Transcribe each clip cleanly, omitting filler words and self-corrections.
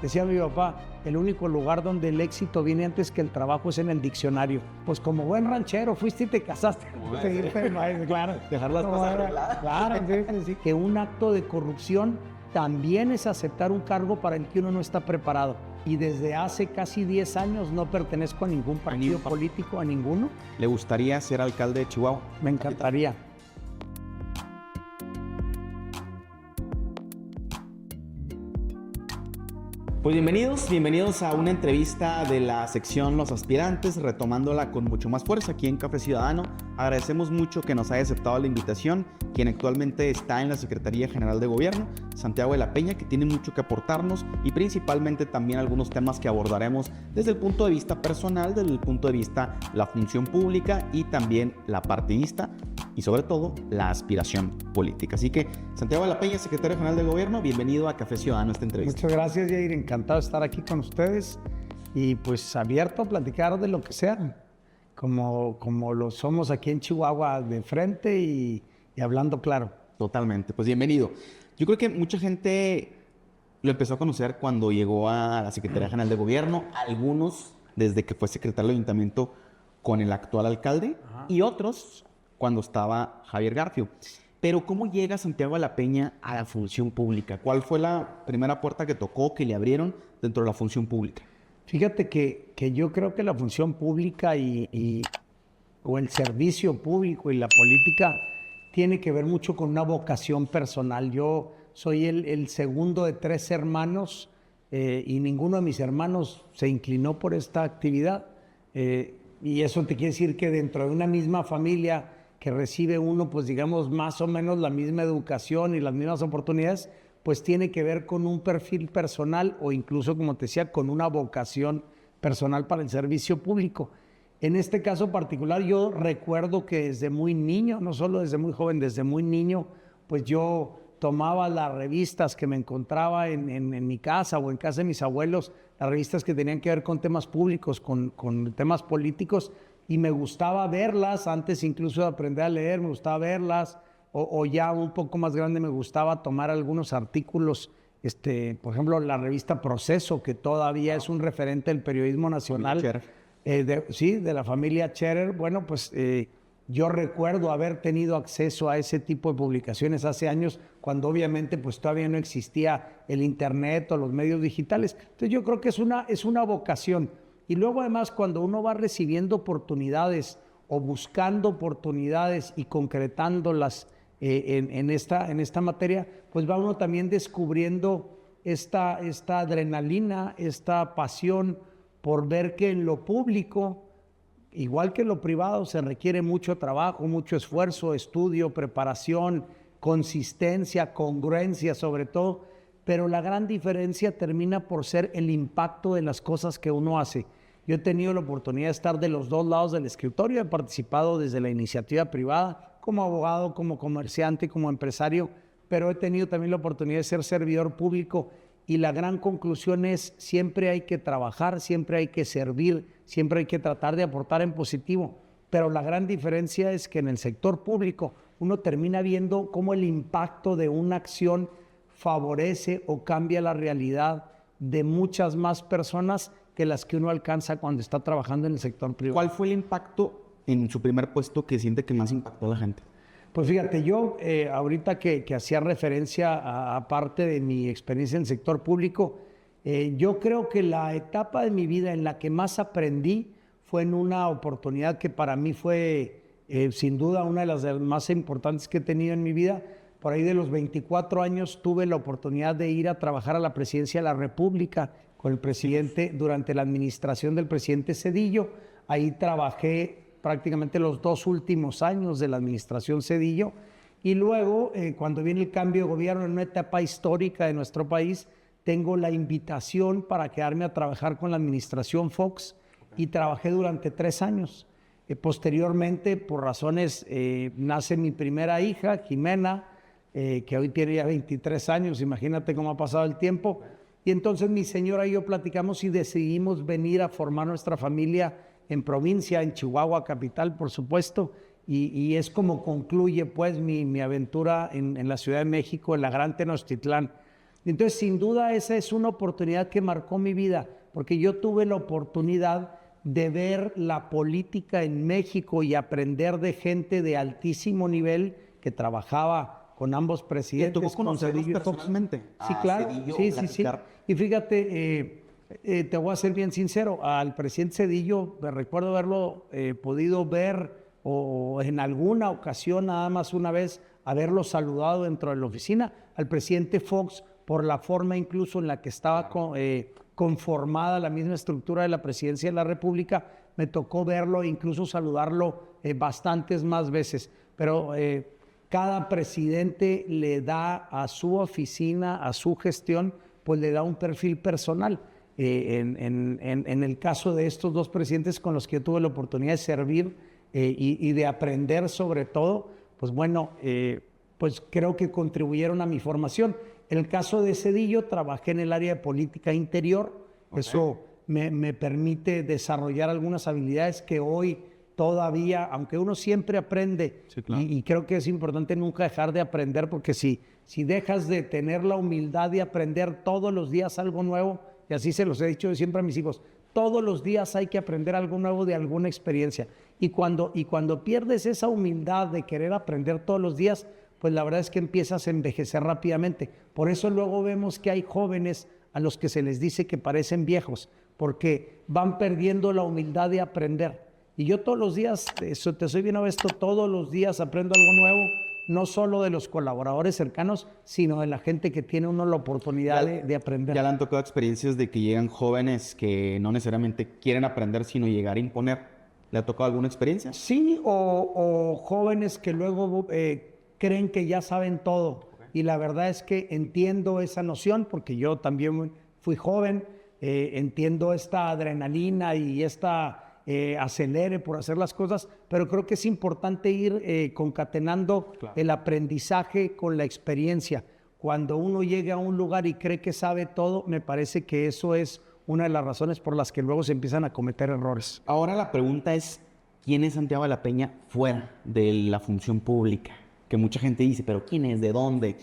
Decía mi papá, el único lugar donde el éxito viene antes que el trabajo es en el diccionario. Pues como buen ranchero, fuiste y te casaste. Seguirte, claro. Dejar las cosas arregladas. Claro, sí. Que un acto de corrupción también es aceptar un cargo para el que uno no está preparado. Y desde hace casi 10 años no pertenezco a ningún partido político, a ninguno. ¿Le gustaría ser alcalde de Chihuahua? Me encantaría. Pues bienvenidos a una entrevista de la sección Los Aspirantes, retomándola con mucho más fuerza aquí en Café Ciudadano. Agradecemos mucho que nos haya aceptado la invitación, quien actualmente está en la Secretaría General de Gobierno, Santiago de la Peña, que tiene mucho que aportarnos y principalmente también algunos temas que abordaremos desde el punto de vista personal, desde el punto de vista la función pública y también la partidista y sobre todo la aspiración política. Así que Santiago de la Peña, Secretario General de Gobierno, bienvenido a Café Ciudadano, esta entrevista. Muchas gracias, Jair. Encantado de estar aquí con ustedes y pues abierto a platicar de lo que sea, como lo somos aquí en Chihuahua, de frente y hablando claro. Totalmente, pues bienvenido. Yo creo que mucha gente lo empezó a conocer cuando llegó a la Secretaría General de Gobierno, algunos desde que fue secretario del Ayuntamiento con el actual alcalde. Ajá. Y otros cuando estaba Javier Garfio. Pero ¿cómo llega Santiago de la Peña a la función pública? ¿Cuál fue la primera puerta que tocó, que le abrieron dentro de la función pública? Fíjate que yo creo que la función pública o el servicio público y la política tiene que ver mucho con una vocación personal. Yo soy el segundo de 3 hermanos y ninguno de mis hermanos se inclinó por esta actividad. Y eso te quiere decir que dentro de una misma familia que recibe uno, pues digamos, más o menos la misma educación y las mismas oportunidades, pues tiene que ver con un perfil personal o incluso, como te decía, con una vocación personal para el servicio público. En este caso particular, yo recuerdo que desde muy niño, no solo desde muy joven, desde muy niño, pues yo tomaba las revistas que me encontraba en mi casa o en casa de mis abuelos, las revistas que tenían que ver con temas públicos, con temas políticos, y me gustaba verlas, antes incluso de aprender a leer, me gustaba verlas, o ya un poco más grande me gustaba tomar algunos artículos, por ejemplo, la revista Proceso, que todavía es un referente del periodismo nacional, de la familia Scherer. Bueno, pues yo recuerdo haber tenido acceso a ese tipo de publicaciones hace años, cuando obviamente pues todavía no existía el internet o los medios digitales. Entonces yo creo que es una vocación. Y luego además cuando uno va recibiendo oportunidades o buscando oportunidades y concretándolas en esta materia, pues va uno también descubriendo esta adrenalina, esta pasión por ver que en lo público, igual que en lo privado, se requiere mucho trabajo, mucho esfuerzo, estudio, preparación, consistencia, congruencia sobre todo, pero la gran diferencia termina por ser el impacto de las cosas que uno hace. Yo he tenido la oportunidad de estar de los dos lados del escritorio, he participado desde la iniciativa privada, como abogado, como comerciante, como empresario, pero he tenido también la oportunidad de ser servidor público y la gran conclusión es siempre hay que trabajar, siempre hay que servir, siempre hay que tratar de aportar en positivo, pero la gran diferencia es que en el sector público uno termina viendo cómo el impacto de una acción favorece o cambia la realidad de muchas más personas que las que uno alcanza cuando está trabajando en el sector privado. ¿Cuál fue el impacto en su primer puesto que siente que más impactó a la gente? Pues fíjate, yo ahorita que hacía referencia a parte de mi experiencia en el sector público, yo creo que la etapa de mi vida en la que más aprendí fue en una oportunidad que para mí fue sin duda una de las más importantes que he tenido en mi vida. Por ahí de los 24 años tuve la oportunidad de ir a trabajar a la presidencia de la República con el presidente durante la administración del presidente Zedillo. Ahí trabajé prácticamente los 2 últimos años de la administración Zedillo y luego cuando viene el cambio de gobierno en una etapa histórica de nuestro país, tengo la invitación para quedarme a trabajar con la administración Fox y trabajé durante 3 años. Posteriormente, por razones, nace mi primera hija, Jimena, que hoy tiene ya 23 años, imagínate cómo ha pasado el tiempo. Y entonces mi señora y yo platicamos y decidimos venir a formar nuestra familia en provincia, en Chihuahua capital, por supuesto, y es como concluye pues mi aventura en la Ciudad de México, en la Gran Tenochtitlán. Entonces, sin duda, esa es una oportunidad que marcó mi vida, porque yo tuve la oportunidad de ver la política en México y aprender de gente de altísimo nivel que trabajaba con ambos presidentes. ¿Tú conocerlos personalmente? Sí, claro. Cedillo, Sí. Y fíjate, te voy a ser bien sincero, al presidente Cedillo me recuerdo haberlo podido ver o en alguna ocasión, nada más una vez, haberlo saludado dentro de la oficina. Al presidente Fox, por la forma incluso en la que estaba conformada la misma estructura de la presidencia de la República, me tocó verlo e incluso saludarlo bastantes más veces. Pero cada presidente le da a su oficina, a su gestión, pues le da un perfil personal. En el caso de estos dos presidentes con los que yo tuve la oportunidad de servir y de aprender sobre todo, pues bueno, pues creo que contribuyeron a mi formación. En el caso de Cedillo, trabajé en el área de política interior. Okay. Eso me permite desarrollar algunas habilidades que hoy todavía, aunque uno siempre aprende, sí, claro. y creo que es importante nunca dejar de aprender, porque si dejas de tener la humildad de aprender todos los días algo nuevo, y así se los he dicho siempre a mis hijos, todos los días hay que aprender algo nuevo de alguna experiencia. Y cuando pierdes esa humildad de querer aprender todos los días, pues la verdad es que empiezas a envejecer rápidamente. Por eso luego vemos que hay jóvenes a los que se les dice que parecen viejos, porque van perdiendo la humildad de aprender. Y yo todos los días, te soy bien honesto, todos los días aprendo algo nuevo, no solo de los colaboradores cercanos, sino de la gente que tiene uno la oportunidad de aprender. ¿Ya le han tocado experiencias de que llegan jóvenes que no necesariamente quieren aprender, sino llegar a imponer? ¿Le ha tocado alguna experiencia? Sí, o jóvenes que luego creen que ya saben todo. Okay. Y la verdad es que entiendo esa noción, porque yo también fui joven, entiendo esta adrenalina y esta acelere por hacer las cosas, pero creo que es importante ir concatenando el aprendizaje con la experiencia. Cuando uno llega a un lugar y cree que sabe todo, me parece que eso es una de las razones por las que luego se empiezan a cometer errores. Ahora la pregunta es, ¿quién es Santiago de la Peña fuera de la función pública? Que mucha gente dice, pero ¿quién es? ¿De dónde?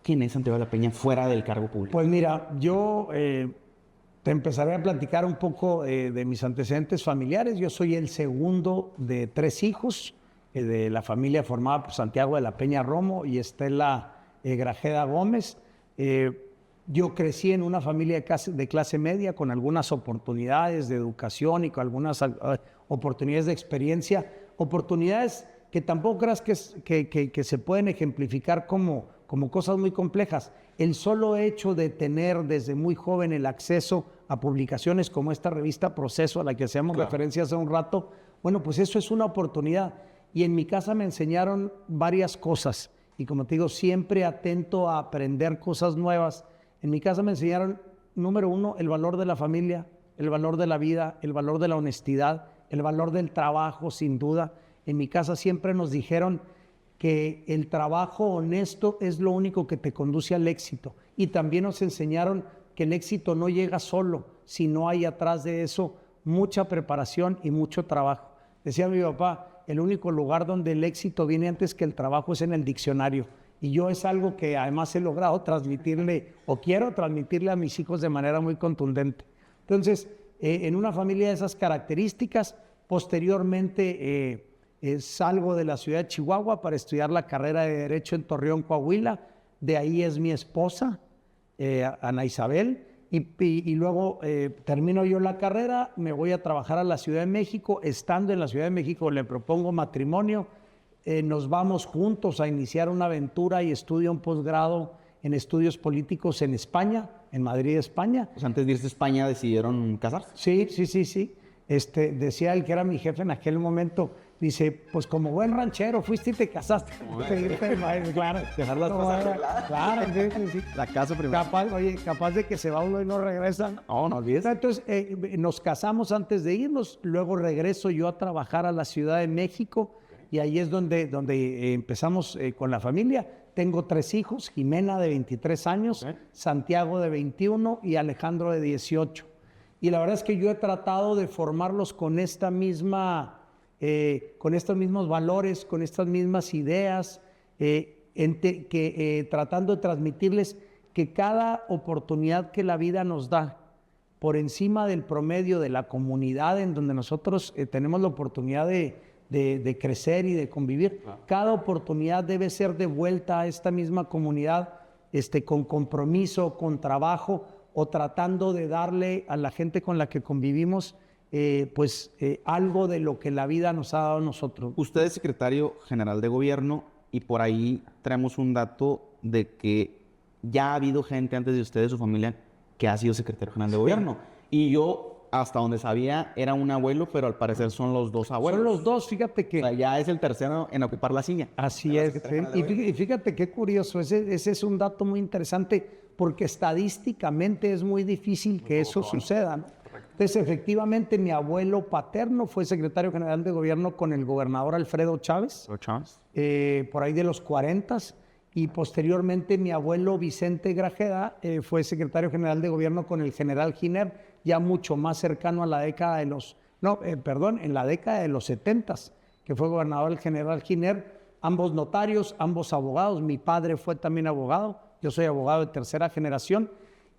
¿Quién es Santiago de la Peña fuera del cargo público? Pues mira, yo te empezaré a platicar un poco de mis antecedentes familiares. Yo soy el segundo de 3 hijos de la familia formada por Santiago de la Peña Romo y Estela Grajeda Gómez. Yo crecí en una familia de clase media con algunas oportunidades de educación y con algunas oportunidades de experiencia, oportunidades que tampoco creas que se pueden ejemplificar como cosas muy complejas. El solo hecho de tener desde muy joven el acceso a publicaciones como esta revista Proceso, a la que hacíamos referencia hace un rato, bueno, pues eso es una oportunidad. Y en mi casa me enseñaron varias cosas. Y como te digo, siempre atento a aprender cosas nuevas. En mi casa me enseñaron, número 1, el valor de la familia, el valor de la vida, el valor de la honestidad, el valor del trabajo, sin duda. En mi casa siempre nos dijeron que el trabajo honesto es lo único que te conduce al éxito. Y también nos enseñaron que el éxito no llega solo, sino hay atrás de eso mucha preparación y mucho trabajo. Decía mi papá, el único lugar donde el éxito viene antes que el trabajo es en el diccionario. Y yo es algo que además he logrado transmitirle, o quiero transmitirle a mis hijos de manera muy contundente. Entonces, en una familia de esas características, posteriormente salgo de la ciudad de Chihuahua para estudiar la carrera de Derecho en Torreón, Coahuila. De ahí es mi esposa, Ana Isabel, y luego termino yo la carrera, me voy a trabajar a la Ciudad de México. Estando en la Ciudad de México le propongo matrimonio, nos vamos juntos a iniciar una aventura y estudio un posgrado en estudios políticos en España, en Madrid, España. Pues antes de irse a España decidieron casarse. Sí. Decía el que era mi jefe en aquel momento, dice, pues como buen ranchero fuiste y te casaste. Claro, dejar las cosas claro, sí. La casa primero. Capaz de que se va uno y no regresa. No olvides. Entonces, nos casamos antes de irnos, luego regreso yo a trabajar a la Ciudad de México y ahí es donde empezamos con la familia. Tengo 3 hijos, Jimena de 23 años, Santiago de 21 y Alejandro de 18. Y la verdad es que yo he tratado de formarlos con estos mismos valores, con estas mismas ideas, tratando de transmitirles que cada oportunidad que la vida nos da, por encima del promedio de la comunidad en donde nosotros tenemos la oportunidad de crecer y de convivir, cada oportunidad debe ser devuelta a esta misma comunidad con compromiso, con trabajo, o tratando de darle a la gente con la que convivimos algo de lo que la vida nos ha dado a nosotros. Usted es secretario general de gobierno y por ahí traemos un dato de que ya ha habido gente antes de usted, de su familia, que ha sido secretario general de gobierno. Y yo, hasta donde sabía, era un abuelo, pero al parecer son los dos abuelos. Son los dos, fíjate que... O sea, ya es el tercero en ocupar la silla. Así es. Y fíjate qué curioso, ese es un dato muy interesante, porque estadísticamente es muy difícil que eso suceda, ¿no? Entonces, efectivamente, mi abuelo paterno fue secretario general de gobierno con el gobernador Alfredo Chávez, por ahí de los 40, y posteriormente mi abuelo Vicente Grajeda fue secretario general de gobierno con el general Giner, ya mucho más cercano a la década de los, en la década de los 70, que fue gobernador el general Giner, ambos notarios, ambos abogados. Mi padre fue también abogado, yo soy abogado de tercera generación,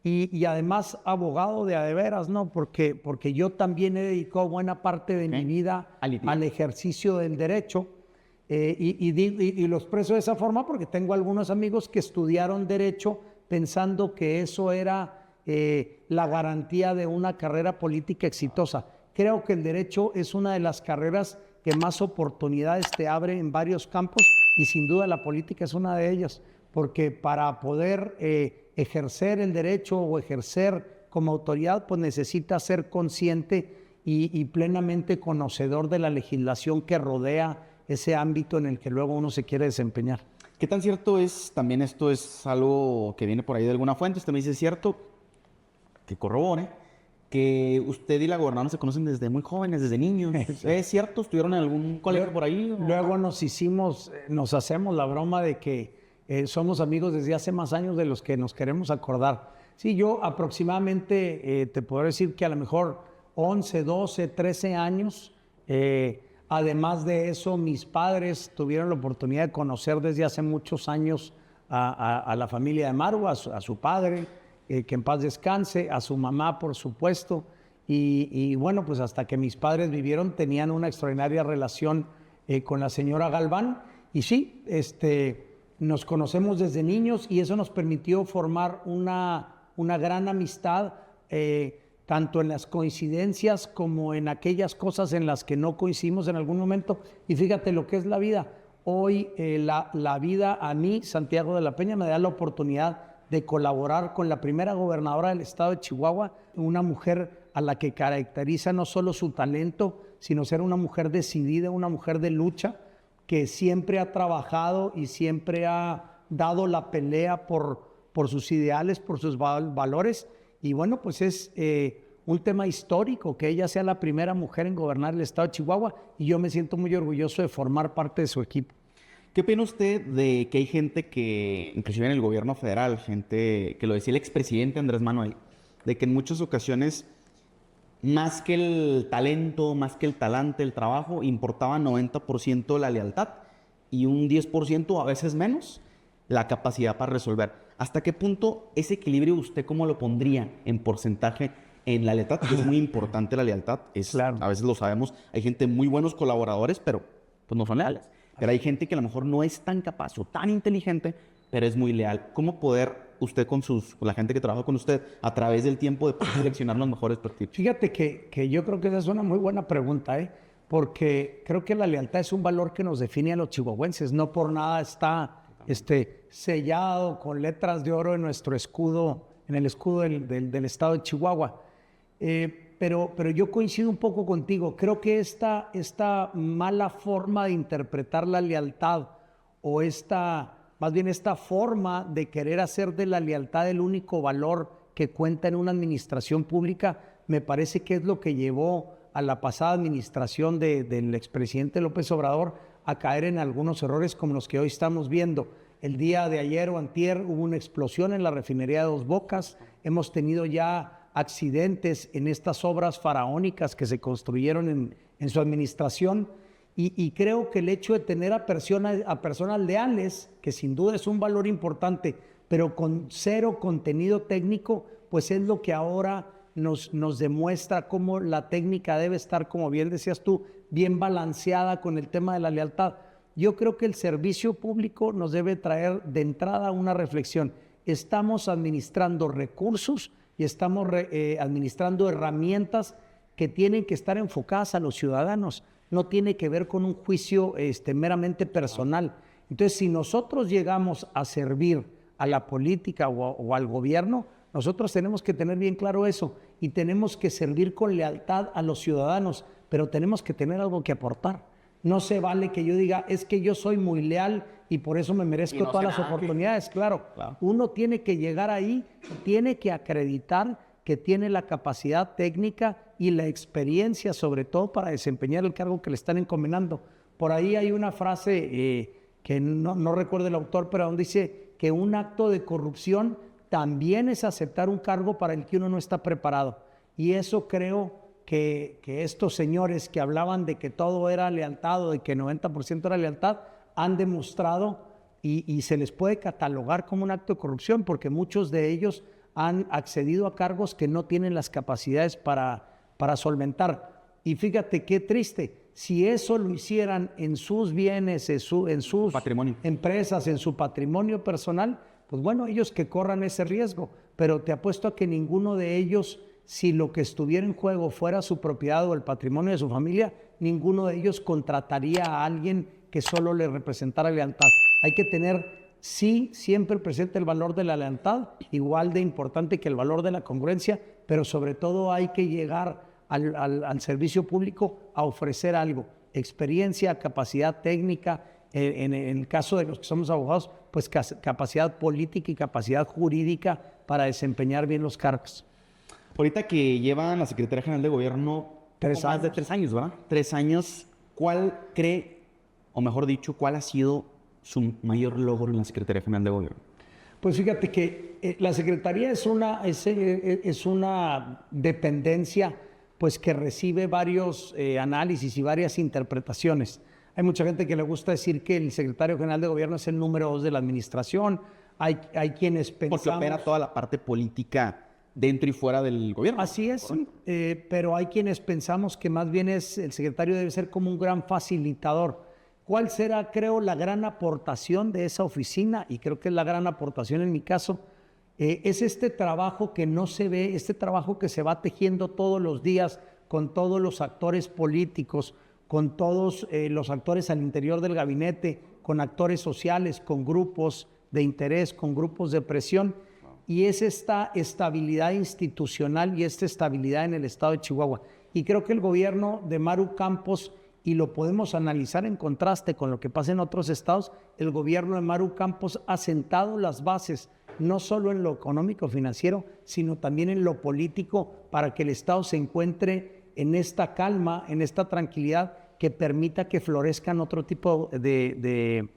y además abogado de a de veras, ¿no? Porque yo también he dedicado buena parte de mi vida al ejercicio del derecho, y lo expreso de esa forma porque tengo algunos amigos que estudiaron derecho pensando que eso era la garantía de una carrera política exitosa. Creo que el derecho es una de las carreras que más oportunidades te abre en varios campos, y sin duda la política es una de ellas, porque para poder ejercer el derecho o ejercer como autoridad, pues necesitas ser consciente y plenamente conocedor de la legislación que rodea ese ámbito en el que luego uno se quiere desempeñar. ¿Qué tan cierto es, también esto es algo que viene por ahí de alguna fuente, usted me dice, ¿es cierto, que corrobore, que usted y la gobernadora se conocen desde muy jóvenes, desde niños? ¿Es cierto? ¿Estuvieron en algún colegio por ahí? ¿O? Luego nos hacemos la broma de que somos amigos desde hace más años de los que nos queremos acordar. Sí, yo aproximadamente te puedo decir que a lo mejor 11, 12, 13 años. Además de eso, mis padres tuvieron la oportunidad de conocer desde hace muchos años a la familia de Maru, a su padre, que en paz descanse, a su mamá, por supuesto. Y bueno, pues hasta que mis padres vivieron, tenían una extraordinaria relación con la señora Galván. Y sí, nos conocemos desde niños, y eso nos permitió formar una gran amistad, tanto en las coincidencias como en aquellas cosas en las que no coincidimos en algún momento. Y fíjate lo que es la vida. Hoy la vida a mí, Santiago de la Peña, me da la oportunidad de colaborar con la primera gobernadora del estado de Chihuahua, una mujer a la que caracteriza no solo su talento, sino ser una mujer decidida, una mujer de lucha, que siempre ha trabajado y siempre ha dado la pelea por sus ideales, por sus valores. Y bueno, pues es un tema histórico que ella sea la primera mujer en gobernar el estado de Chihuahua, y yo me siento muy orgulloso de formar parte de su equipo. ¿Qué opina usted de que hay gente que, inclusive en el gobierno federal, gente que lo decía el expresidente Andrés Manuel, de que en muchas ocasiones, más que el talento, más que el talante, el trabajo, importaba 90% la lealtad y un 10%, a veces menos, la capacidad para resolver? ¿Hasta qué punto ese equilibrio usted cómo lo pondría en porcentaje en la lealtad? Que es muy importante la lealtad. Claro. A veces lo sabemos, hay gente muy buenos colaboradores, pero pues no son leales. Pero hay gente que a lo mejor no es tan capaz o tan inteligente, pero es muy leal. ¿Cómo poder usted con la gente que trabaja con usted a través del tiempo de poder seleccionar los mejores perfiles? Fíjate que yo creo que esa es una muy buena pregunta, porque creo que la lealtad es un valor que nos define a los chihuahuenses. No por nada está sellado con letras de oro en nuestro escudo, en el escudo del estado de Chihuahua. Pero yo coincido un poco contigo. Creo que esta mala forma de interpretar la lealtad, o más bien esta forma de querer hacer de la lealtad el único valor que cuenta en una administración pública, me parece que es lo que llevó a la pasada administración del expresidente López Obrador a caer en algunos errores como los que hoy estamos viendo. El día de ayer o antier hubo una explosión en la refinería de Dos Bocas. Hemos tenido ya accidentes en estas obras faraónicas que se construyeron en su administración, y creo que el hecho de tener a personas leales, que sin duda es un valor importante, pero con cero contenido técnico, pues es lo que ahora nos demuestra cómo la técnica debe estar, como bien decías tú, bien balanceada con el tema de la lealtad. Yo creo que el servicio público nos debe traer de entrada una reflexión. Estamos administrando recursos y estamos administrando herramientas que tienen que estar enfocadas a los ciudadanos. No tiene que ver con un juicio meramente personal. Entonces, si nosotros llegamos a servir a la política o al gobierno, nosotros tenemos que tener bien claro eso y tenemos que servir con lealtad a los ciudadanos, pero tenemos que tener algo que aportar. No se vale que yo diga, es que yo soy muy leal y por eso me merezco todas las oportunidades. Claro, uno tiene que llegar ahí, tiene que acreditar que tiene la capacidad técnica y la experiencia, sobre todo para desempeñar el cargo que le están encomendando. Por ahí hay una frase que no recuerdo el autor, pero donde dice que un acto de corrupción también es aceptar un cargo para el que uno no está preparado. Y eso creo que estos señores que hablaban de que todo era lealtad o de que 90% era lealtad, han demostrado y se les puede catalogar como un acto de corrupción, porque muchos de ellos han accedido a cargos que no tienen las capacidades para solventar. Y fíjate qué triste, si eso lo hicieran en sus bienes, en sus patrimonio, empresas, en su patrimonio personal, pues bueno, ellos que corran ese riesgo, pero te apuesto a que ninguno de ellos, si lo que estuviera en juego fuera su propiedad o el patrimonio de su familia, ninguno de ellos contrataría a alguien que solo le representara lealtad. Hay que tener, sí, siempre presente el valor de la lealtad, igual de importante que el valor de la congruencia, pero sobre todo hay que llegar al servicio público a ofrecer algo, experiencia, capacidad técnica, en el caso de los que somos abogados, pues capacidad política y capacidad jurídica para desempeñar bien los cargos. Ahorita que llevan la Secretaría General de Gobierno más de 3 años, ¿verdad? 3 años, ¿cuál cree, o mejor dicho, cuál ha sido su mayor logro en la Secretaría General de Gobierno? Pues fíjate que la Secretaría es una dependencia pues que recibe varios análisis y varias interpretaciones. Hay mucha gente que le gusta decir que el secretario general de gobierno es el número 2 de la administración. Hay quienes pensamos... Porque opera toda la parte política dentro y fuera del gobierno. Así es, pero hay quienes pensamos que más bien el secretario debe ser como un gran facilitador. ¿Cuál será, creo, la gran aportación de esa oficina? Y creo que es la gran aportación en mi caso. Es este trabajo que no se ve, este trabajo que se va tejiendo todos los días con todos los actores políticos, con todos los actores al interior del gabinete, con actores sociales, con grupos de interés, con grupos de presión, y es esta estabilidad institucional y esta estabilidad en el estado de Chihuahua. Y creo que el gobierno de Maru Campos, y lo podemos analizar en contraste con lo que pasa en otros estados, el gobierno de Maru Campos ha sentado las bases, no solo en lo económico financiero, sino también en lo político, para que el estado se encuentre en esta calma, en esta tranquilidad que permita que florezcan otro tipo de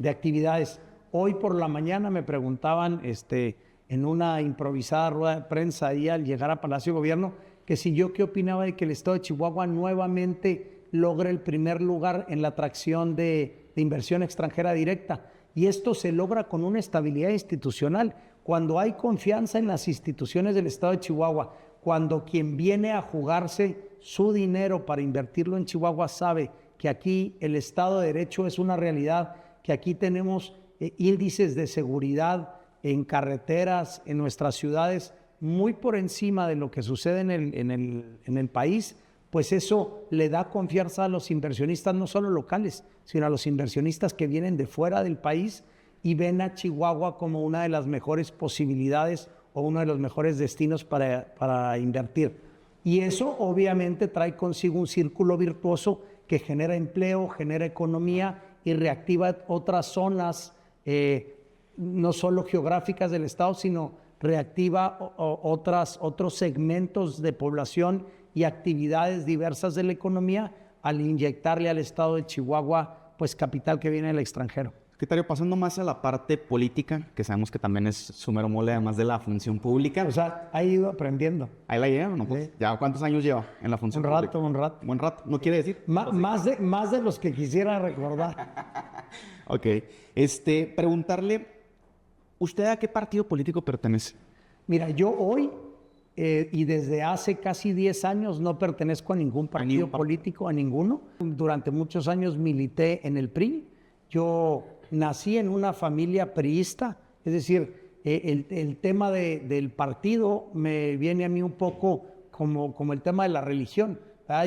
actividades. Hoy por la mañana me preguntaban en una improvisada rueda de prensa ahí al llegar a Palacio de Gobierno, que si yo qué opinaba de que el estado de Chihuahua nuevamente logre el primer lugar en la atracción de inversión extranjera directa. Y esto se logra con una estabilidad institucional. Cuando hay confianza en las instituciones del estado de Chihuahua, cuando quien viene a jugarse su dinero para invertirlo en Chihuahua sabe que aquí el Estado de Derecho es una realidad, que aquí tenemos índices de seguridad en carreteras, en nuestras ciudades, muy por encima de lo que sucede en el país, pues eso le da confianza a los inversionistas, no solo locales, sino a los inversionistas que vienen de fuera del país y ven a Chihuahua como una de las mejores posibilidades o uno de los mejores destinos para invertir. Y eso obviamente trae consigo un círculo virtuoso que genera empleo, genera economía y reactiva otras zonas, no solo geográficas del estado, sino reactiva otros segmentos de población y actividades diversas de la economía al inyectarle al estado de Chihuahua pues capital que viene del extranjero. Secretario, pasando más a la parte política, que sabemos que también es su mero mole, además de la función pública. O sea, ha ido aprendiendo. Ahí la lleva, ¿no? Pues, sí. ¿Ya cuántos años lleva en la función pública? Un rato. Buen rato, ¿no quiere decir? Más de los que quisiera recordar. Ok. Preguntarle, ¿Usted a qué partido político pertenece? Mira, yo hoy y desde hace casi 10 años no pertenezco a ningún partido político, a ninguno. Durante muchos años milité en el PRI. Yo nací en una familia priista, es decir, el tema del partido me viene a mí un poco como el tema de la religión.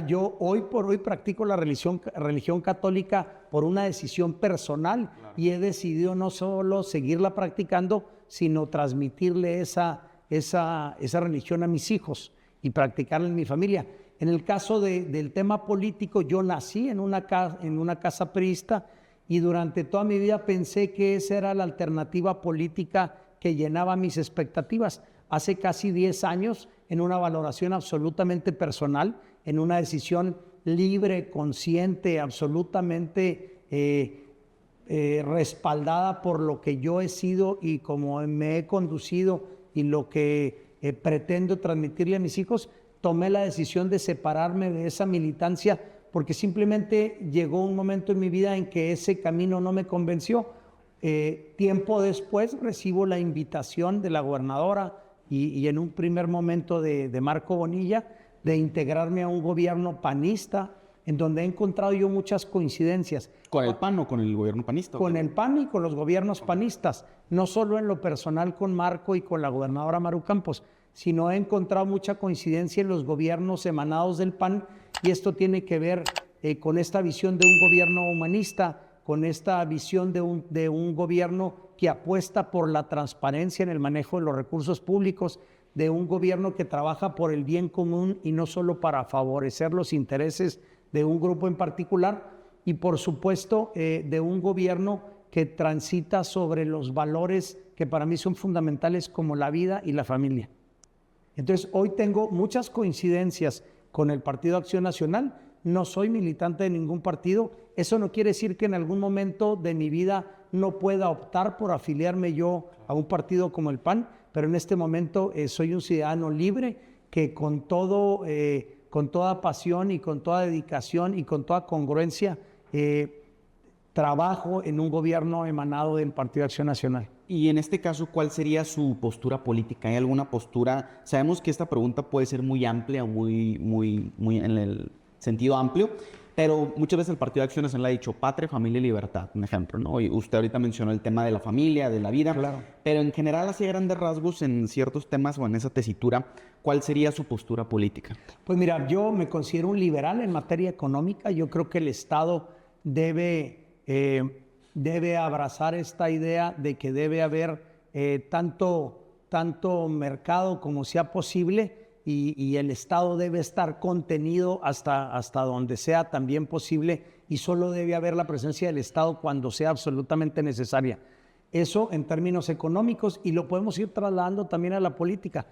Yo hoy por hoy practico la religión católica por una decisión personal, claro, y he decidido no solo seguirla practicando, sino transmitirle esa religión a mis hijos y practicarla en mi familia. En el caso del tema político, yo nací en una casa priista y durante toda mi vida pensé que esa era la alternativa política que llenaba mis expectativas. Hace casi 10 años, en una valoración absolutamente personal, en una decisión libre, consciente, absolutamente respaldada por lo que yo he sido y como me he conducido y lo que pretendo transmitirle a mis hijos, tomé la decisión de separarme de esa militancia porque simplemente llegó un momento en mi vida en que ese camino no me convenció. Tiempo después recibo la invitación de la gobernadora y en un primer momento de Marco Bonilla de integrarme a un gobierno panista, en donde he encontrado yo muchas coincidencias. ¿Con el PAN o con el gobierno panista? Con el PAN y con los gobiernos panistas, no solo en lo personal con Marco y con la gobernadora Maru Campos, sino he encontrado mucha coincidencia en los gobiernos emanados del PAN, y esto tiene que ver con esta visión de un gobierno humanista, con esta visión de un gobierno que apuesta por la transparencia en el manejo de los recursos públicos, de un gobierno que trabaja por el bien común y no solo para favorecer los intereses de un grupo en particular, y por supuesto de un gobierno que transita sobre los valores que para mí son fundamentales como la vida y la familia. Entonces hoy tengo muchas coincidencias con el Partido Acción Nacional. No soy militante de ningún partido. Eso no quiere decir que en algún momento de mi vida no pueda optar por afiliarme yo a un partido como el PAN, pero en este momento soy un ciudadano libre que con toda pasión y con toda dedicación y con toda congruencia trabajo en un gobierno emanado del Partido Acción Nacional. Y en este caso, ¿cuál sería su postura política? ¿Hay alguna postura? Sabemos que esta pregunta puede ser muy amplia, muy en el sentido amplio, pero muchas veces el Partido de Acción Nacional ha dicho patria, familia y libertad, un ejemplo, ¿no? Y usted ahorita mencionó el tema de la familia, de la vida, claro, pero en general, así a grandes rasgos, en ciertos temas o en esa tesitura, ¿cuál sería su postura política? Pues mira, yo me considero un liberal en materia económica. Yo creo que el Estado debe abrazar esta idea de que debe haber tanto mercado como sea posible, y el Estado debe estar contenido hasta donde sea también posible, y solo debe haber la presencia del Estado cuando sea absolutamente necesaria. Eso en términos económicos, y lo podemos ir trasladando también a la política.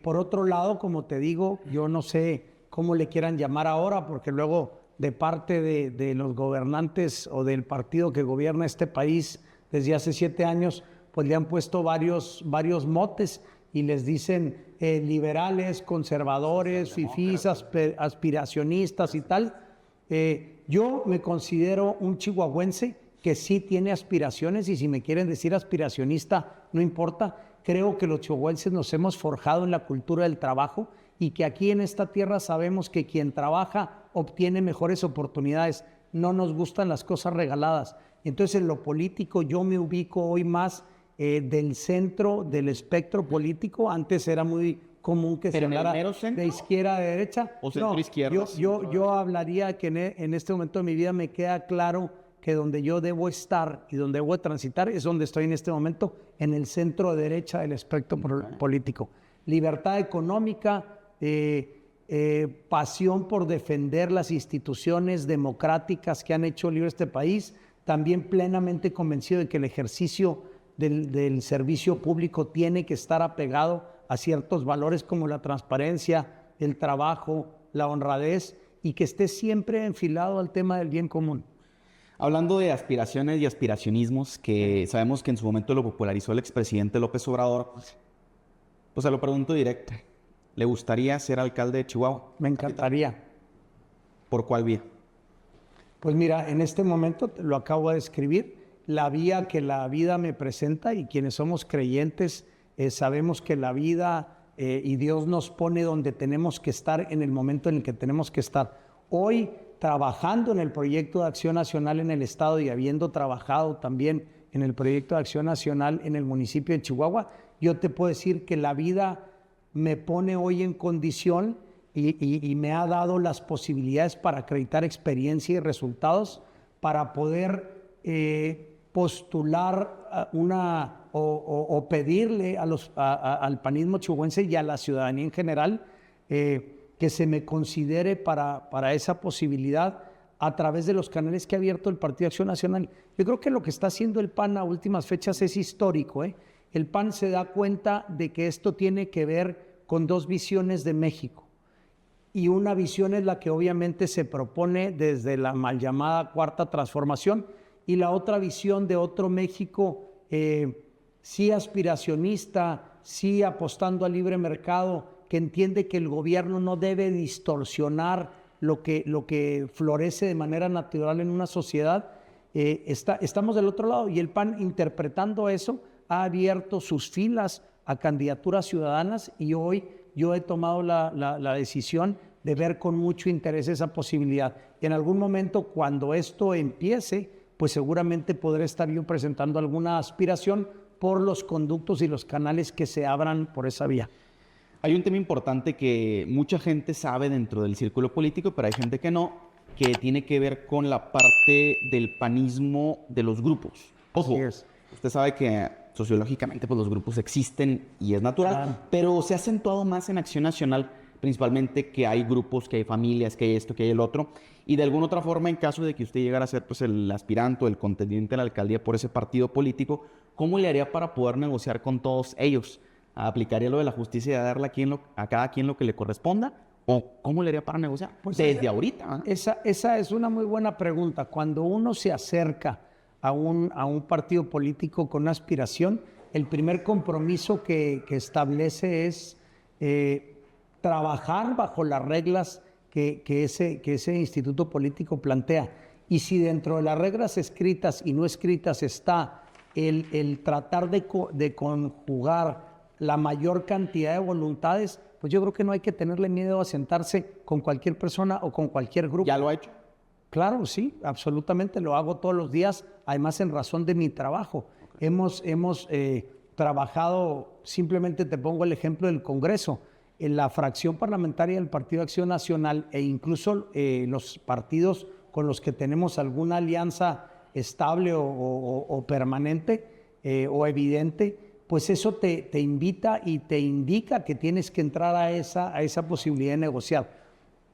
Por otro lado, como te digo, yo no sé cómo le quieran llamar ahora, porque luego de parte de los gobernantes o del partido que gobierna este país desde hace 7 años, pues le han puesto varios motes y les dicen liberales, conservadores, fifís, aspiracionistas y tal. Yo me considero un chihuahuense que sí tiene aspiraciones, y si me quieren decir aspiracionista, no importa. Creo que los chihuahuenses nos hemos forjado en la cultura del trabajo, y que aquí en esta tierra sabemos que quien trabaja obtiene mejores oportunidades. No nos gustan las cosas regaladas. Entonces en lo político yo me ubico hoy más del centro del espectro político. Antes era muy común que se hablara de izquierda a derecha. ¿O centro izquierda? Yo hablaría que en este momento de mi vida me queda claro que donde yo debo estar y donde debo transitar es donde estoy en este momento, en el centro derecha del espectro político. Libertad económica, pasión por defender las instituciones democráticas que han hecho libre este país, también plenamente convencido de que el ejercicio del servicio público tiene que estar apegado a ciertos valores como la transparencia, el trabajo, la honradez, y que esté siempre enfilado al tema del bien común. Hablando de aspiraciones y aspiracionismos, que sabemos que en su momento lo popularizó el expresidente López Obrador, pues se lo pregunto directo. ¿Le gustaría ser alcalde de Chihuahua? Me encantaría. ¿Por cuál vía? Pues mira, en este momento lo acabo de escribir. la vía que la vida me presenta, y quienes somos creyentes sabemos que la vida y Dios nos pone donde tenemos que estar en el momento en el que tenemos que estar. Hoy, trabajando en el proyecto de Acción Nacional en el Estado y habiendo trabajado también en el proyecto de Acción Nacional en el municipio de Chihuahua, yo te puedo decir que la vida me pone hoy en condición y me ha dado las posibilidades para acreditar experiencia y resultados para poder postular o pedirle al panismo chihuahuense y a la ciudadanía en general que se me considere para esa posibilidad a través de los canales que ha abierto el Partido Acción Nacional. Yo creo que lo que está haciendo el PAN a últimas fechas es histórico. El PAN se da cuenta de que esto tiene que ver con dos visiones de México. Y una visión es la que obviamente se propone desde la mal llamada Cuarta Transformación, y la otra visión de otro México, sí aspiracionista, sí apostando al libre mercado, que entiende que el gobierno no debe distorsionar lo que florece de manera natural en una sociedad. Estamos del otro lado, y el PAN, interpretando eso, ha abierto sus filas a candidaturas ciudadanas, y hoy yo he tomado la decisión de ver con mucho interés esa posibilidad. Y en algún momento, cuando esto empiece, pues seguramente podré estar yo presentando alguna aspiración por los conductos y los canales que se abran por esa vía. Hay un tema importante que mucha gente sabe dentro del círculo político, pero hay gente que no, que tiene que ver con la parte del panismo de los grupos. Ojo, usted sabe que sociológicamente pues, los grupos existen y es natural, pero se ha acentuado más en Acción Nacional, principalmente que hay grupos, que hay familias, que hay esto, que hay el otro, y de alguna otra forma, en caso de que usted llegara a ser pues, el aspirante o el contendiente a la alcaldía por ese partido político, ¿cómo le haría para poder negociar con todos ellos? ¿Aplicaría lo de la justicia y darle a cada quien lo que le corresponda? ¿O cómo le haría para negociar? Pues desde ahorita. Esa es una muy buena pregunta. Cuando uno se acerca a un partido político con una aspiración, el primer compromiso que establece es trabajar bajo las reglas que ese instituto político plantea. Y si dentro de las reglas escritas y no escritas está el tratar de conjugar la mayor cantidad de voluntades, pues yo creo que no hay que tenerle miedo a sentarse con cualquier persona o con cualquier grupo. ¿Ya lo ha hecho? Claro, sí, absolutamente, lo hago todos los días, además en razón de mi trabajo. Hemos trabajado, simplemente te pongo el ejemplo del Congreso, en la fracción parlamentaria del Partido Acción Nacional e incluso los partidos con los que tenemos alguna alianza estable o permanente o evidente, pues eso te invita y te indica que tienes que entrar a esa posibilidad de negociar.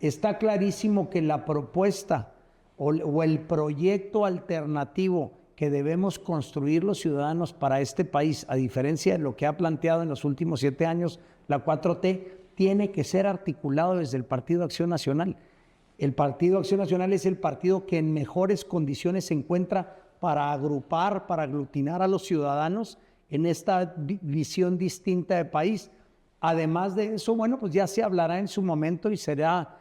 Está clarísimo que la propuesta o el proyecto alternativo que debemos construir los ciudadanos para este país, a diferencia de lo que ha planteado en los últimos 7 años la 4T, tiene que ser articulado desde el Partido Acción Nacional. El Partido Acción Nacional es el partido que en mejores condiciones se encuentra para agrupar, para aglutinar a los ciudadanos en esta visión distinta de país. Además de eso, bueno, pues ya se hablará en su momento y será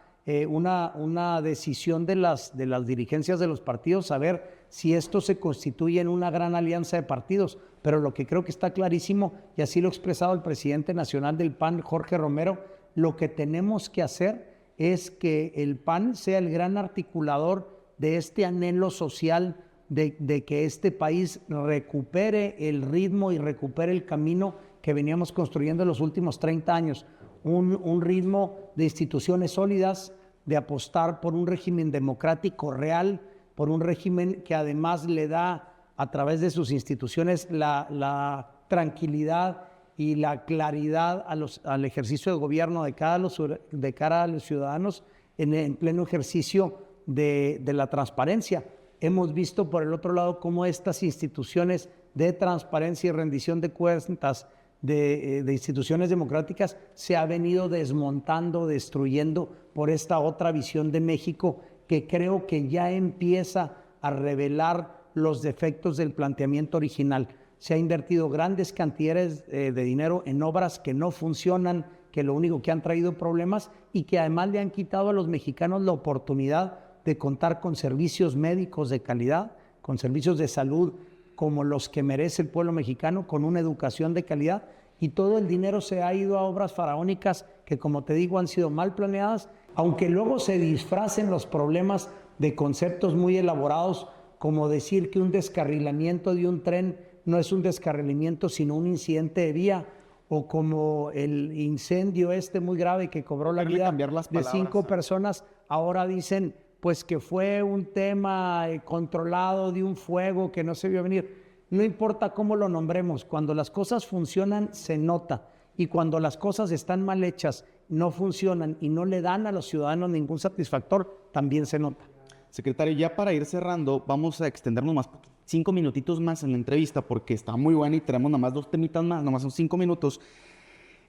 una decisión de las dirigencias de los partidos saber si esto se constituye en una gran alianza de partidos. Pero lo que creo que está clarísimo, y así lo ha expresado el presidente nacional del PAN, Jorge Romero, lo que tenemos que hacer es que el PAN sea el gran articulador de este anhelo social de que este país recupere el ritmo y recupere el camino que veníamos construyendo en los últimos 30 años. Un ritmo de instituciones sólidas, de apostar por un régimen democrático real, por un régimen que además le da a través de sus instituciones la tranquilidad y la claridad al ejercicio de gobierno de cara a los ciudadanos en pleno ejercicio de la transparencia. Hemos visto por el otro lado cómo estas instituciones de transparencia y rendición de cuentas de instituciones democráticas se ha venido desmontando, destruyendo por esta otra visión de México que creo que ya empieza a revelar los defectos del planteamiento original. Se ha invertido grandes cantidades de dinero en obras que no funcionan, que lo único que han traído problemas y que además le han quitado a los mexicanos la oportunidad de contar con servicios médicos de calidad, con servicios de salud como los que merece el pueblo mexicano, con una educación de calidad, y todo el dinero se ha ido a obras faraónicas que, como te digo, han sido mal planeadas, aunque luego se disfracen los problemas de conceptos muy elaborados, como decir que un descarrilamiento de un tren no es un descarrilamiento, sino un incidente de vía, o como el incendio muy grave que cobró la vida de 5 personas, ahora dicen pues que fue un tema controlado de un fuego que no se vio venir. No importa cómo lo nombremos, cuando las cosas funcionan se nota, y cuando las cosas están mal hechas, no funcionan y no le dan a los ciudadanos ningún satisfactor, también se nota. Secretario, ya para ir cerrando, vamos a extendernos más 5 minutitos más en la entrevista porque está muy buena y tenemos nada más 2 temitas más, nada más son 5 minutos.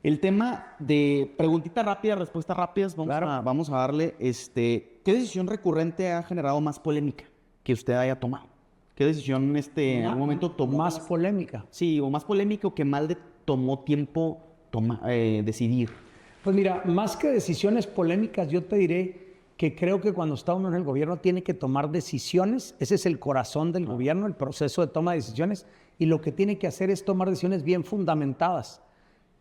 El tema de preguntita rápida, respuestas rápidas, vamos a darle, ¿qué decisión recurrente ha generado más polémica que usted haya tomado? ¿Qué decisión en algún momento tomó? ¿Más polémica? Sí, o más polémica o que más le tomó tiempo decidir. Pues mira, más que decisiones polémicas, yo te diré que creo que cuando está uno en el gobierno tiene que tomar decisiones. Ese es el corazón del gobierno, el proceso de toma de decisiones, y lo que tiene que hacer es tomar decisiones bien fundamentadas.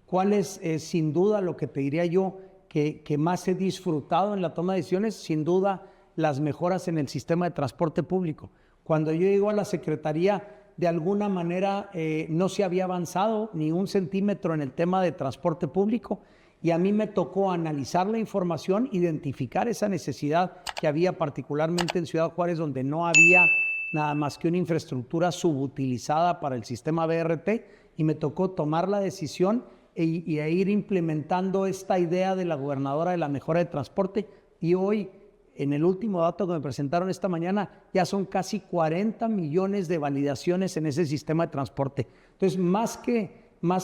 ¿Cuál es, sin duda, lo que te diría yo que más he disfrutado en la toma de decisiones? Sin duda, las mejoras en el sistema de transporte público. Cuando yo llego a la Secretaría, de alguna manera no se había avanzado ni un centímetro en el tema de transporte público, y a mí me tocó analizar la información, identificar esa necesidad que había particularmente en Ciudad Juárez, donde no había nada más que una infraestructura subutilizada para el sistema BRT, y me tocó tomar la decisión e ir implementando esta idea de la gobernadora de la mejora de transporte, y hoy, en el último dato que me presentaron esta mañana, ya son casi 40 millones de validaciones en ese sistema de transporte. Entonces, más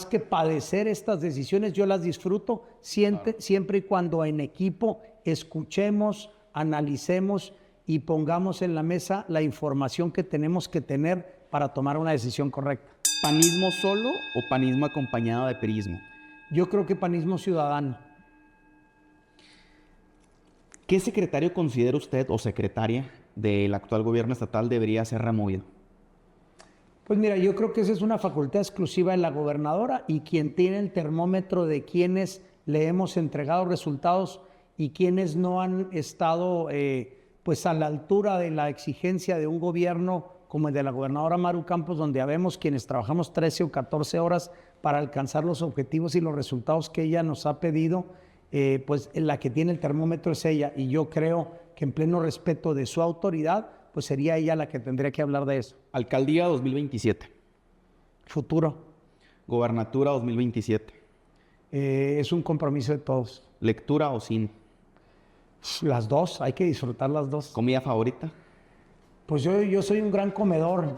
que padecer estas decisiones, yo las disfruto siempre y cuando en equipo escuchemos, analicemos y pongamos en la mesa la información que tenemos que tener para tomar una decisión correcta. ¿Panismo solo o panismo acompañado de priismo? Yo creo que panismo ciudadano. ¿Qué secretario considera usted o secretaria del actual gobierno estatal debería ser removido? Pues mira, yo creo que esa es una facultad exclusiva de la gobernadora, y quien tiene el termómetro de quienes le hemos entregado resultados y quienes no han estado pues a la altura de la exigencia de un gobierno como el de la gobernadora Maru Campos, donde habemos quienes trabajamos 13 o 14 horas para alcanzar los objetivos y los resultados que ella nos ha pedido, pues la que tiene el termómetro es ella, y yo creo que en pleno respeto de su autoridad, pues sería ella la que tendría que hablar de eso. Alcaldía 2027. Futuro. Gobernatura 2027. Es un compromiso de todos. ¿Lectura o cine? Las dos, hay que disfrutar las dos. ¿Comida favorita? Pues yo soy un gran comedor.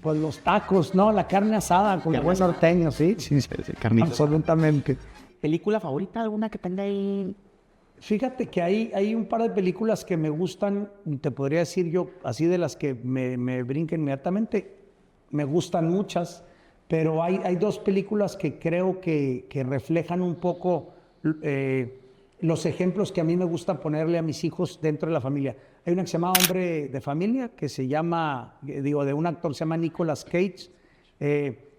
Pues los tacos, ¿no? La carne asada con buen norteño, ¿sí? Sí, carnitas. Absolutamente. ¿Película favorita alguna que tenga ahí? Fíjate que hay un par de películas que me gustan, te podría decir yo, así de las que me brincan inmediatamente. Me gustan muchas, pero hay 2 películas que creo que reflejan un poco los ejemplos que a mí me gusta ponerle a mis hijos dentro de la familia. Hay una que se llama Hombre de Familia, que se llama, de un actor que se llama Nicolas Cage,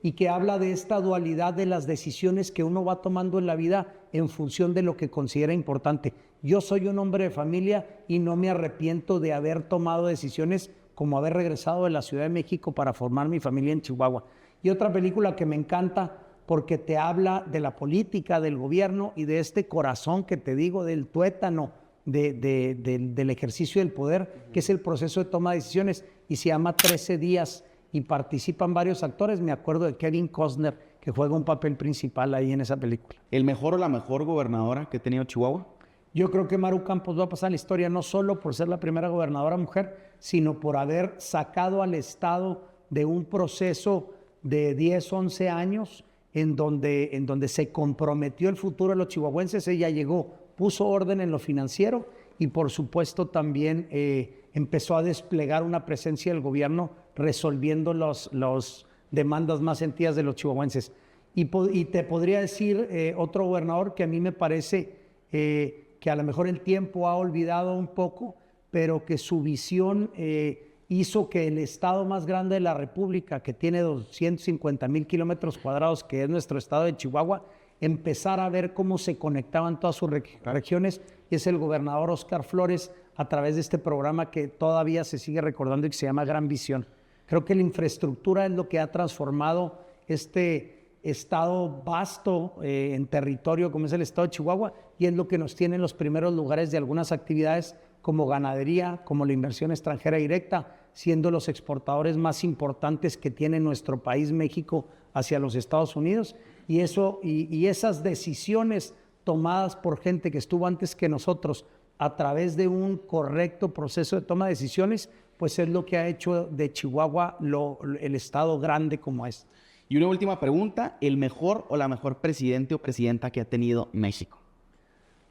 y que habla de esta dualidad de las decisiones que uno va tomando en la vida en función de lo que considera importante. Yo soy un hombre de familia y no me arrepiento de haber tomado decisiones como haber regresado de la Ciudad de México para formar mi familia en Chihuahua. Y otra película que me encanta porque te habla de la política, del gobierno y de este corazón que te digo, del tuétano, del ejercicio del poder, que es el proceso de toma de decisiones, y se llama 13 días, y participan varios actores. Me acuerdo de Kevin Costner, que juega un papel principal ahí en esa película. ¿El mejor o la mejor gobernadora que ha tenido Chihuahua? Yo creo que Maru Campos va a pasar en la historia no solo por ser la primera gobernadora mujer, sino por haber sacado al Estado de un proceso de 10, 11 años en donde se comprometió el futuro de los chihuahuenses. Ella llegó, puso orden en lo financiero y por supuesto también empezó a desplegar una presencia del gobierno resolviendo las demandas más sentidas de los chihuahuenses. Y te podría decir otro gobernador que a mí me parece que a lo mejor el tiempo ha olvidado un poco, pero que su visión y hizo que el estado más grande de la República, que tiene 250,000 kilómetros cuadrados, que es nuestro estado de Chihuahua, empezara a ver cómo se conectaban todas sus regiones, y es el gobernador Óscar Flores, a través de este programa que todavía se sigue recordando y que se llama Gran Visión. Creo que la infraestructura es lo que ha transformado este estado vasto en territorio como es el estado de Chihuahua, y es lo que nos tiene en los primeros lugares de algunas actividades como ganadería, como la inversión extranjera directa, siendo los exportadores más importantes que tiene nuestro país, México, hacia los Estados Unidos. Y esas decisiones tomadas por gente que estuvo antes que nosotros a través de un correcto proceso de toma de decisiones, pues es lo que ha hecho de Chihuahua el estado grande como es. Y una última pregunta, ¿el mejor o la mejor presidente o presidenta que ha tenido México?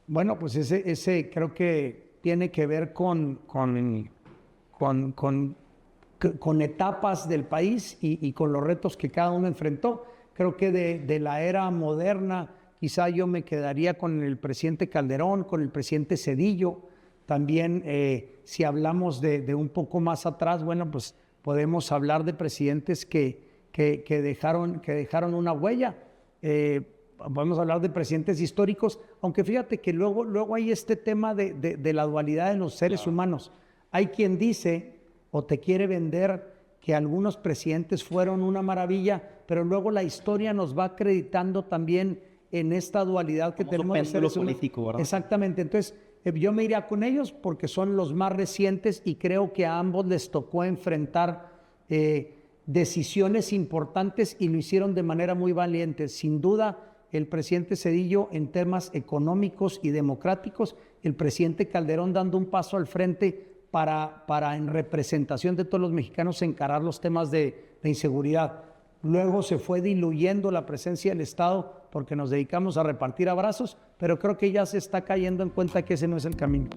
Bueno, pues ese creo que tiene que ver con etapas del país y con los retos que cada uno enfrentó. Creo que de la era moderna, quizá yo me quedaría con el presidente Calderón, con el presidente Zedillo. También, si hablamos de un poco más atrás, bueno, pues podemos hablar de presidentes que dejaron una huella. Podemos hablar de presidentes históricos, aunque fíjate que luego hay este tema de la dualidad de los seres humanos. Hay quien dice o te quiere vender que algunos presidentes fueron una maravilla, pero luego la historia nos va acreditando también en esta dualidad que tenemos de seres humanos. Político, ¿verdad? Exactamente. Entonces, yo me iría con ellos porque son los más recientes y creo que a ambos les tocó enfrentar decisiones importantes y lo hicieron de manera muy valiente. Sin duda, el presidente Zedillo en temas económicos y democráticos, el presidente Calderón dando un paso al frente para en representación de todos los mexicanos encarar los temas de inseguridad. Luego se fue diluyendo la presencia del Estado porque nos dedicamos a repartir abrazos, pero creo que ya se está cayendo en cuenta que ese no es el camino.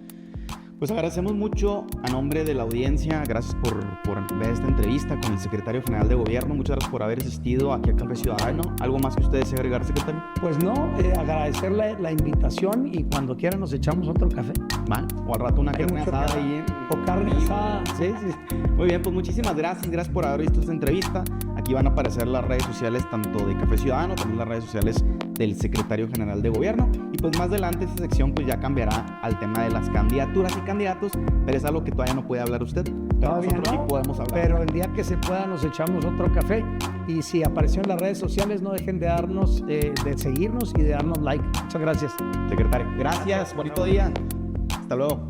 Pues agradecemos mucho a nombre de la audiencia, gracias por ver esta entrevista con el secretario general de Gobierno, muchas gracias por haber asistido aquí a Café Ciudadano. ¿Algo más que usted desee agregar, secretario? Pues no, agradecerle la invitación y cuando quiera nos echamos otro café. ¿Va? O al rato una carne asada ahí. O carne asada, sí. Muy bien, pues muchísimas gracias por haber visto esta entrevista. Aquí van a aparecer las redes sociales tanto de Café Ciudadano, también las redes sociales del secretario general de Gobierno. Y pues más adelante esta sección pues ya cambiará al tema de las candidaturas y candidatos, pero es algo que todavía no puede hablar usted. Todavía nosotros no, sí podemos hablar. Pero el día que se pueda nos echamos otro café. Y si apareció en las redes sociales, no dejen de seguirnos y de darnos like. Muchas gracias. Secretario, gracias, bonito día. Hasta luego.